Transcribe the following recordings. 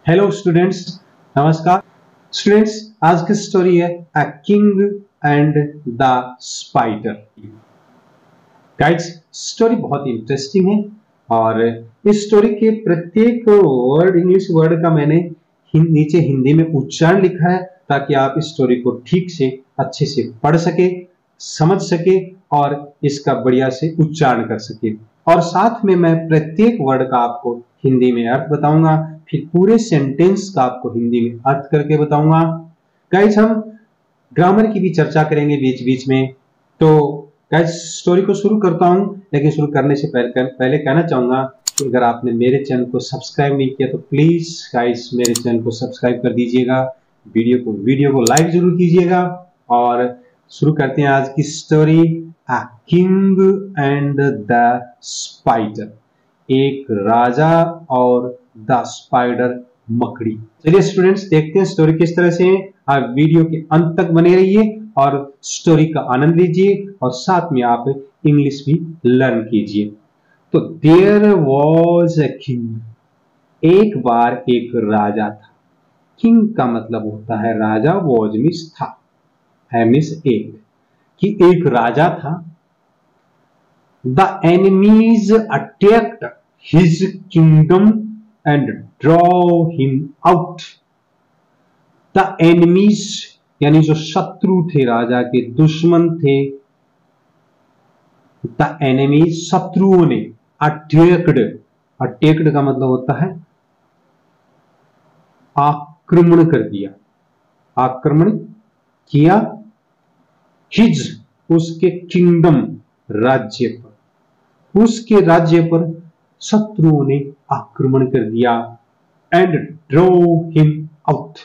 Hello students, नमस्कार students. आज की स्टोरी है a king and the spider. Guys, story बहुत इंटरेस्टिंग है और इस स्टोरी के प्रत्येक वर्ड, इंग्लिश वर्ड का मैंने नीचे हिंदी में उच्चारण लिखा है ताकि आप इस स्टोरी को ठीक से अच्छे से पढ़ सके, समझ सके और इसका बढ़िया से उच्चारण कर सके। और साथ में मैं प्रत्येक वर्ड का आपको हिंदी में अर्थ बताऊंगा, फिर पूरे सेंटेंस का आपको हिंदी में अर्थ करके बताऊंगा। गाइस, हम ग्रामर की भी चर्चा करेंगे बीच बीच में। तो गाइस, स्टोरी को शुरू करता हूं, लेकिन शुरू करने से पहले कहना चाहूंगा कि अगर आपने मेरे चैनल को सब्सक्राइब नहीं किया तो प्लीज गाइस मेरे चैनल को सब्सक्राइब कर दीजिएगा, वीडियो को लाइक जरूर कीजिएगा। और शुरू करते हैं आज की story, a king and the spider. एक राजा और द स्पाइडर, मकड़ी। चलिए स्टूडेंट्स, देखते हैं स्टोरी किस तरह से है। आप वीडियो के अंत तक बने रहिए और स्टोरी का आनंद लीजिए और साथ में आप इंग्लिश भी लर्न कीजिए। तो देयर वॉज अ किंग, एक बार एक राजा था। किंग का मतलब होता है राजा, वॉज मीन्स था, है मीन्स एक, कि एक राजा था। The enemies attacked his kingdom and draw him out. The enemies यानी जो शत्रु थे, राजा के दुश्मन थे। द एनिमीज शत्रुओं ने, अटैक्ड, अटैक्ड का मतलब होता है आक्रमण कर दिया, आक्रमण किया। हिज उसके किंगडम, राज्य पर, उसके राज्य पर शत्रुओं ने आक्रमण कर दिया। And draw him out,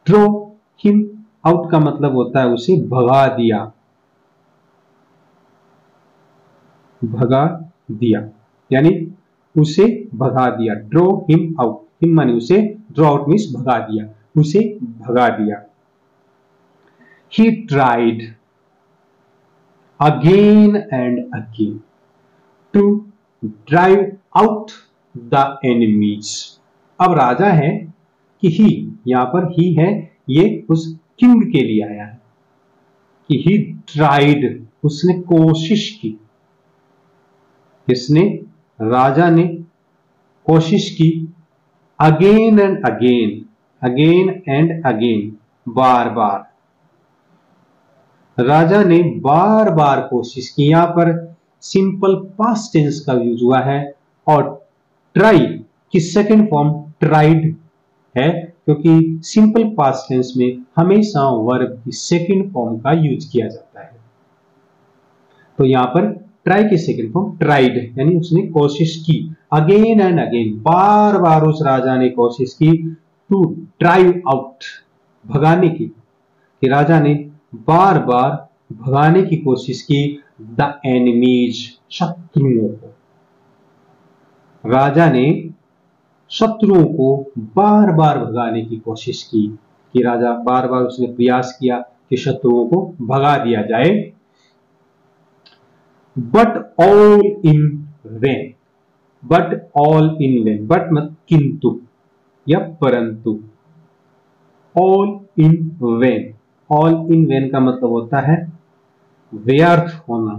draw him out का मतलब होता है उसे भगा दिया, भगा दिया, यानी उसे भगा दिया। ड्रॉ हिम आउट, हिम माने उसे, ड्रॉ आउट मीन्स भगा दिया, उसे भगा दिया। He tried again and again to drive out the enemies. अब राजा है कि ही, यहां पर ही है, ये उस किंग के लिए आया है कि ही ट्राइड, उसने कोशिश की, इसने, राजा ने कोशिश की। Again and again, again and again, बार बार, राजा ने बार बार कोशिश की। यहां पर सिंपल पास्ट टेंस का यूज हुआ है और ट्राई की सेकेंड फॉर्म ट्राइड है, क्योंकि सिंपल पास्ट टेंस में हमेशा वर्ब की सेकेंड फॉर्म का यूज किया जाता है। तो यहां पर ट्राई की सेकेंड फॉर्म ट्राइड, यानी उसने कोशिश की। अगेन एंड अगेन, बार बार उस राजा ने कोशिश की। टू ड्राइव आउट, भगाने की, कि राजा ने बार बार भगाने की कोशिश की। द एनिमीज, शत्रुओं को, राजा ने शत्रुओं को बार बार भगाने की कोशिश की, कि राजा बार बार उसने प्रयास किया कि शत्रुओं को भगा दिया जाए। But all in when, but all in when, but मत किंतु या परंतु, all in when, all in when का मतलब होता है व्यर्थ होना,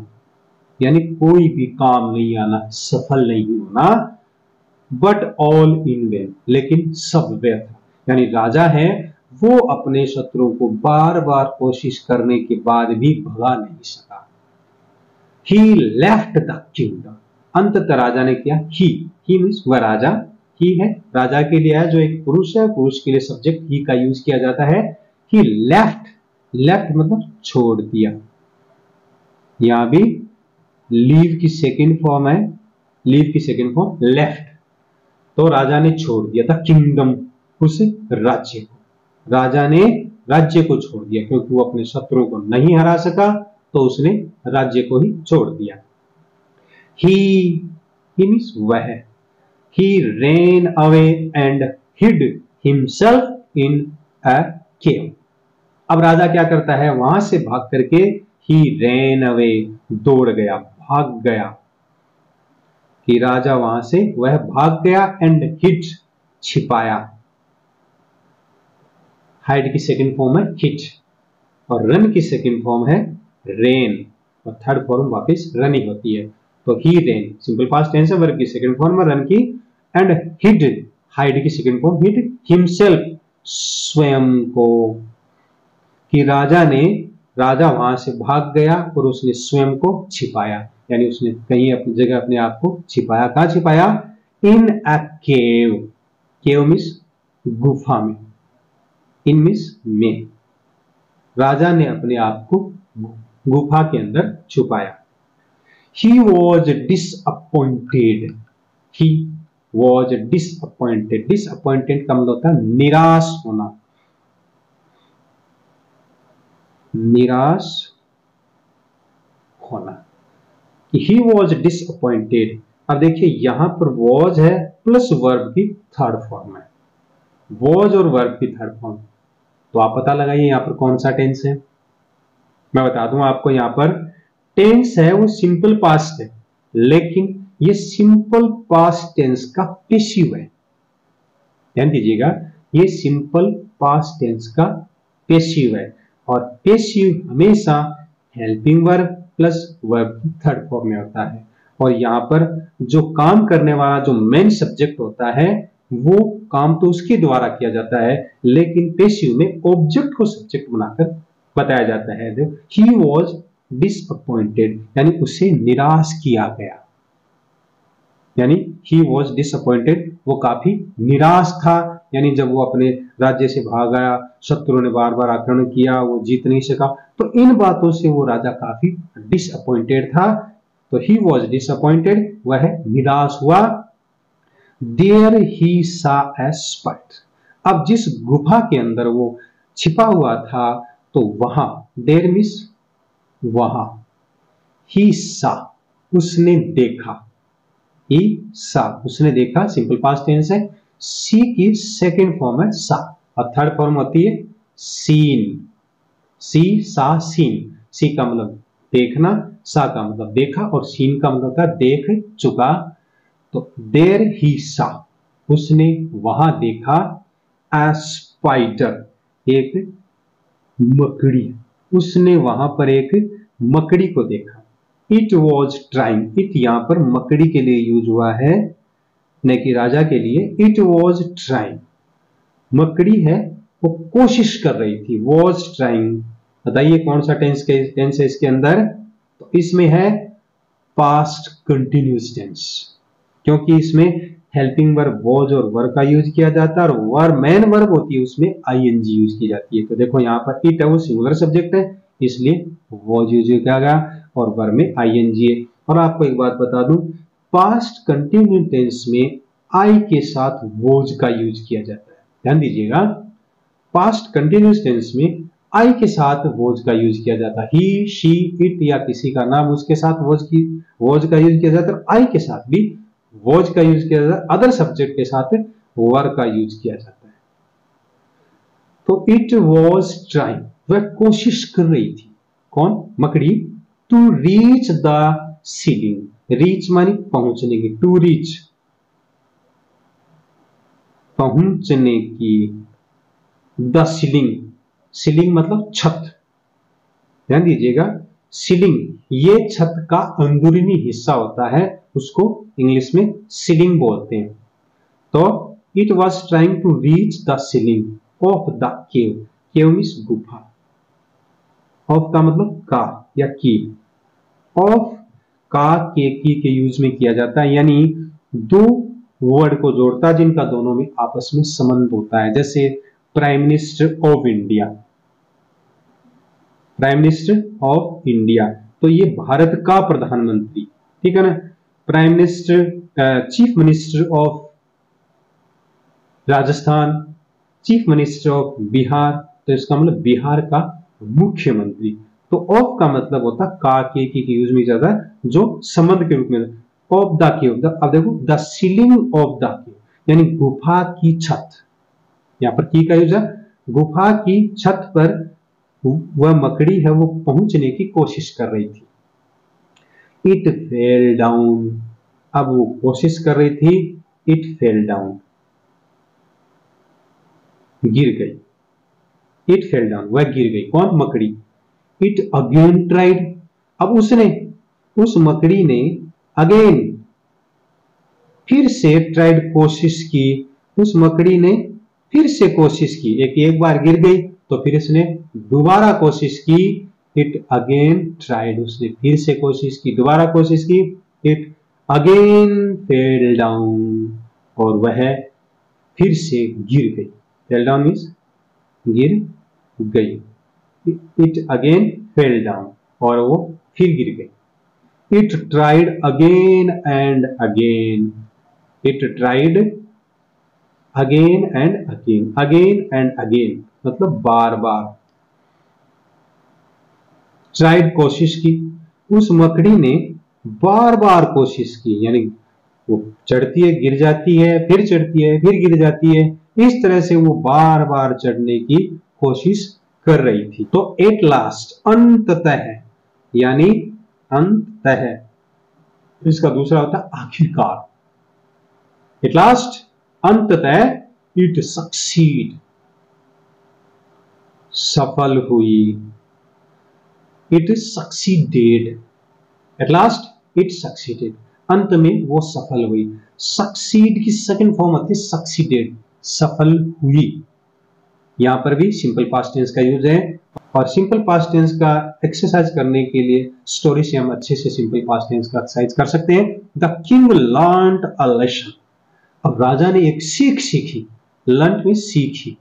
यानी कोई भी काम नहीं आना, सफल नहीं होना। बट ऑल इन वेन, लेकिन सब व्यर्थ, यानी राजा है वो अपने शत्रुओं को बार बार कोशिश करने के बाद भी भगा नहीं सका। ही लेफ्ट द किंगडम, अंततः राजा ने किया। ही मीन्स वह राजा, ही है, राजा के लिए है, जो एक पुरुष है, पुरुष के लिए सब्जेक्ट ही का यूज किया जाता है। ही लेफ्ट, लेफ्ट मतलब छोड़ दिया, यहां भी लीव की सेकेंड फॉर्म है, लीव की सेकेंड फॉर्म लेफ्ट। तो राजा ने छोड़ दिया था किंगडम, उस राज्य को, राजा ने राज्य को छोड़ दिया, क्योंकि वो अपने शत्रुओं को नहीं हरा सका तो उसने राज्य को ही छोड़ दिया। ही मीन्स वह, he ran away and hid himself in a cave। अब राजा क्या करता है, वहां से भाग करके, he ran away, दौड़ गया, भाग गया, कि राजा वहां से वह भाग गया, and hid, छिपाया। हाइड की सेकंड फॉर्म है हिट और रन की सेकंड फॉर्म है रेन और थर्ड फॉर्म वापस रन ही होती है। तो ही रेन सिंपल पास्ट टेंस है, वर्ब की सेकंड फॉर्म है रन की, एंड हिड हाइड की सेकंड फॉर्म हिड हिमसेल्फ स्वयं को, कि राजा वहां से भाग गया और उसने स्वयं को छिपाया, यानी उसने कहीं अपनी जगह अपने आप को छिपाया। कहां छिपाया? इन अ केव। केव मीन्स गुफा में, इन मीन्स में। राजा ने अपने आप को गुफा के अंदर छुपाया। He was disappointed. He was disappointed. Disappointed का मतलब होता है निराश होना, निराश होना। He was disappointed। अब देखिए यहां पर was है प्लस वर्ब की थर्ड फॉर्म है, was और वर्ब की थर्ड फॉर्म। तो आप पता लगाइए यहां पर कौन सा टेंस है। मैं बता दूं आपको, यहां पर टेंस है वो सिंपल पास्ट है, लेकिन ये सिंपल पास्ट टेंस का पैसिव है। ध्यान दीजिएगा, ये सिंपल पास्ट टेंस का पैसिव है और पैसिव हमेशा हेल्पिंग वर्ब प्लस वर्ब की थर्ड फॉर्म में होता है। और यहां पर जो काम करने वाला जो मेन सब्जेक्ट होता है वो काम तो उसके द्वारा किया जाता है, लेकिन पैसिव में ऑब्जेक्ट को सब्जेक्ट बनाकर बताया जाता है। ही वॉज डिसअपॉइंटेड यानी उसे निराश किया गया, यानी ही वॉज डिसअपॉइंटेड वो काफी निराश था, यानी जब वो अपने राज्य से भाग गया, शत्रुओं ने बार बार आक्रमण किया, वो जीत नहीं सका, तो इन बातों से वो राजा काफी डिसअपॉइंटेड था। तो ही वॉज डिसअपॉइंटेड, वह निराश हुआ। देयर ही सा ए स्पाइडर। अब जिस गुफा के अंदर वो छिपा हुआ था, तो वहां देयर मीन्स वहां, ही सा उसने देखा, ही सा उसने देखा सिंपल पास्ट टेंस है। सी की सेकंड फॉर्म है सा और थर्ड फॉर्म होती है सीन। सी सा सीन, सी का मतलब देखना, सा का मतलब देखा और सीन का मतलब था देख चुका। तो देर ही सा उसने वहां देखा, ए स्पाइडर एक मकड़ी, उसने वहां पर एक मकड़ी को देखा। इट वॉज ट्राइंग, इट यहां पर मकड़ी के लिए यूज हुआ है न कि राजा के लिए। इट वॉज ट्राइंग, मकड़ी है वो कोशिश कर रही थी, वॉज ट्राइंग। बताइए कौन सा टेंस है इसके अंदर? तो इसमें है पास्ट कंटिन्यूअस टेंस, क्योंकि इसमें हेल्पिंग वर्ब वॉज और वर्ब का यूज किया जाता है और वर्ब मेन वर्ब होती है उसमें आईएनजी यूज की जाती है। तो देखो यहाँ पर इट है वो सिंगुलर सब्जेक्ट है, इसलिए वॉज यूज किया गया और वर्ब में आईएनजी है। और आपको एक बात बता दूं, पास्ट कंटिन्यूअस टेंस में आई के साथ वॉज का यूज किया जाता है। ध्यान दीजिएगा, पास्ट कंटिन्यूअस टेंस में आई के साथ वॉज का यूज किया जाता है। ही शी इट या किसी का नाम उसके साथ वॉज का यूज किया जाता है, आई के साथ भी वॉज का यूज किया जाता है, अदर सब्जेक्ट के साथ वर का यूज किया जाता है। तो इट वॉज ट्राइंग, वह कोशिश कर रही थी, कौन? मकड़ी। To reach the ceiling, reach मानी पहुंचने की, टू रीच पहुंचने की, द सीलिंग, सीलिंग मतलब छत। ध्यान दीजिएगा, सीलिंग ये छत का अंदरूनी हिस्सा होता है, उसको इंग्लिश में सीलिंग बोलते हैं। तो it was trying to reach the ceiling of the cave, cave means गुफा, ऑफ का मतलब का या की, ऑफ का के की के यूज में किया जाता है, यानी दो वर्ड को जोड़ता है जिनका दोनों में आपस में संबंध होता है। जैसे prime minister of India, prime minister of India, तो ये भारत का प्रधानमंत्री, ठीक है ना। Prime minister, chief minister of Rajasthan, chief minister of Bihar, तो इसका मतलब बिहार का मुख्यमंत्री। तो ऑफ का मतलब होता का के की यूज में ज्यादा जो संबंध के रूप में, ऑफ द केव। अब देखो द सीलिंग ऑफ द केव यानी गुफा की छत, यहां पर की का यूज है। गुफा की छत पर वह मकड़ी है वो पहुंचने की कोशिश कर रही थी। इट फेल डाउन, अब वो कोशिश कर रही थी, इट फेल डाउन। गिर गई। इट फेल डाउन, वह गिर गई। कौन? मकड़ी। इट अगेन ट्राइड, अब उस मकड़ी ने अगेन, फिर से ट्राइड, कोशिश की। उस मकड़ी ने फिर से कोशिश की। एक बार गिर गई तो फिर इसने दोबारा कोशिश की। इट अगेन ट्राइड, उसने फिर से कोशिश की, दोबारा कोशिश की। इट अगेन फेल डाउन, और वह फिर से गिर गई। फेल डाउन मीन्स गिर गई। इट अगेन फेल डाउन, और वो फिर गिर गई। It tried again and again, it tried again and again, again and again मतलब बार बार। ट्राइड, कोशिश की। उस मकड़ी ने बार बार कोशिश की, यानी वो चढ़ती है, गिर जाती है, फिर चढ़ती है, फिर गिर जाती है। इस तरह से वो बार बार चढ़ने की कोशिश कर रही थी। तो एट लास्ट, अंततः, यानी अंततः, इसका दूसरा होता है आखिरकार। एट लास्ट, अंततः, इट सक्सीड, सफल हुई। It succeeded, at last it succeeded, अंत में वो सफल हुई। सक्सीड की सेकंड फॉर्म होती है सक्सीडेड, सफल हुई। यहां पर भी सिंपल पास्ट टेंस का यूज है, और सिंपल पास्ट टेंस का एक्सरसाइज करने के लिए स्टोरी से हम अच्छे से सिंपल पास्ट टेंस का एक्सरसाइज कर सकते हैं। The king learned a lesson, अब राजा ने एक सीख सीखी। लर्न में सीखी,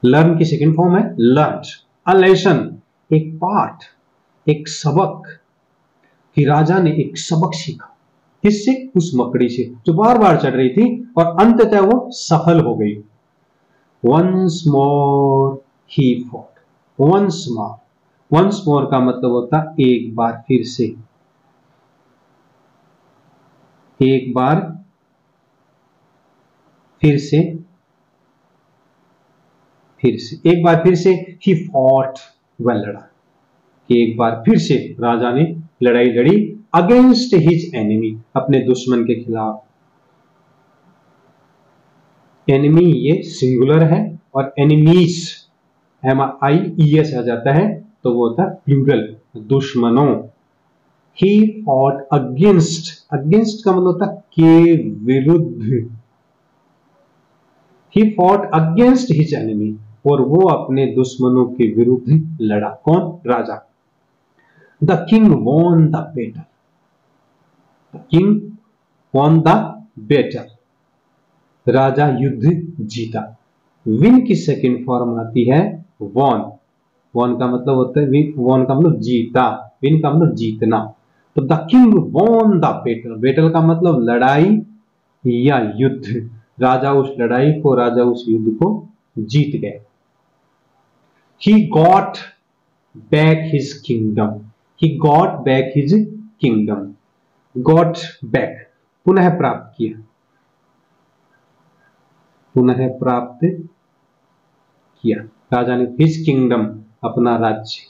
लर्न की सेकंड फॉर्म है लर्न। अ लेसन, एक पाठ, एक सबक, कि राजा ने एक सबक सीखा। किससे? उस मकड़ी से जो बार बार चढ़ रही थी, और अंततः वो सफल हो गई। Once more he fought, once more, once more का मतलब होता एक बार फिर से, एक बार फिर से, फिर से, एक बार फिर से। ही फॉट, वह लड़ा, कि एक बार फिर से राजा ने लड़ाई लड़ी अगेंस्ट हिज एनिमी, अपने दुश्मन के खिलाफ। एनिमी ये सिंगुलर है, और एनिमीज MIES आ जाता है तो वो होता है प्लूरल, दुश्मनों। ही फॉट अगेंस्ट, अगेंस्ट का मतलब होता है के विरुद्ध। He fought against his enemy, और वो अपने दुश्मनों के विरुद्ध लड़ा। कौन? राजा। The king won the battle, the king won the battle, राजा युद्ध जीता। विन की सेकंड फॉर्म आती है वॉन। वॉन का मतलब होता है विन, वॉन का मतलब जीता, विन का मतलब जीतना। तो the king won the battle, battle का मतलब लड़ाई या युद्ध। राजा उस लड़ाई को, राजा उस युद्ध को जीत गए। He got back his kingdom, he got back his kingdom, got back, पुनः प्राप्त किया, पुनः प्राप्त किया। राजा ने हिज किंगडम, अपना राज्य,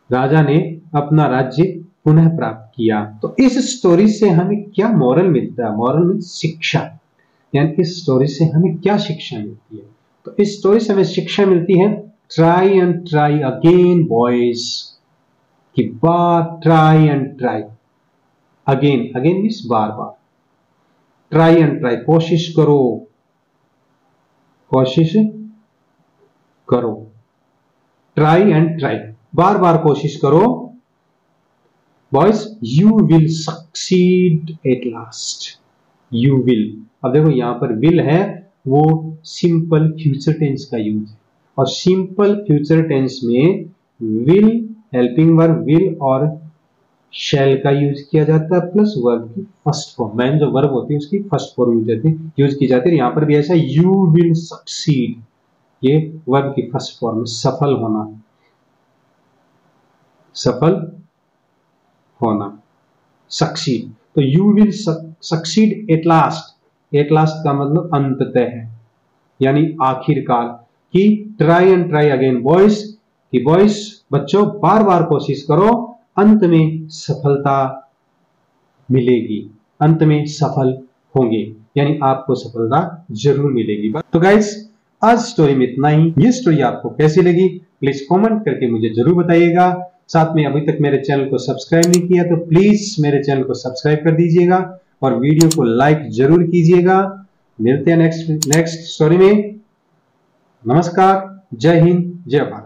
राजा ने अपना राज्य पुनः प्राप्त किया। तो इस स्टोरी से हमें क्या मॉरल मिलता है? मॉरल में शिक्षा, यानी इस स्टोरी से हमें क्या शिक्षा मिलती है? तो इस स्टोरी से हमें शिक्षा मिलती है try and try again boys, कि बार, try and try again, again means बार बार। ट्राई एंड ट्राई, कोशिश करो, कोशिश करो। ट्राई एंड ट्राई, बार बार कोशिश करो। Boys, you will succeed at last, you will. अब देखो यहां पर विल है, वो सिंपल फ्यूचर टेंस का यूज है, और सिंपल फ्यूचर टेंस में विल, हेल्पिंग वर्ब विल और शैल का यूज किया जाता है, प्लस वर्ब की फर्स्ट फॉर्म, मैन जो वर्ब होती है उसकी फर्स्ट फॉर्म यूज की जाती है। यहां पर भी ऐसा, यू विल सक्सीड, ये वर्ब की फर्स्ट फॉर्म, सफल होना, सफल होना, सक्सीड। तो you will succeed at last, at last का मतलब अंततः है, यानी आखिरकार। कि try and try again boys, कि बॉयज, बच्चों, बार बार कोशिश करो, अंत में सफलता मिलेगी, अंत में सफल होंगे। यानी आपको सफलता जरूर मिलेगी। तो गाइस आज स्टोरी में इतना ही। ये स्टोरी आपको कैसी लगी प्लीज कमेंट करके मुझे जरूर बताइएगा। साथ में अभी तक मेरे चैनल को सब्सक्राइब नहीं किया तो प्लीज मेरे चैनल को सब्सक्राइब कर दीजिएगा और वीडियो को लाइक जरूर कीजिएगा। मिलते हैं नेक्स्ट स्टोरी में। नमस्कार, जय हिंद, जय भारत।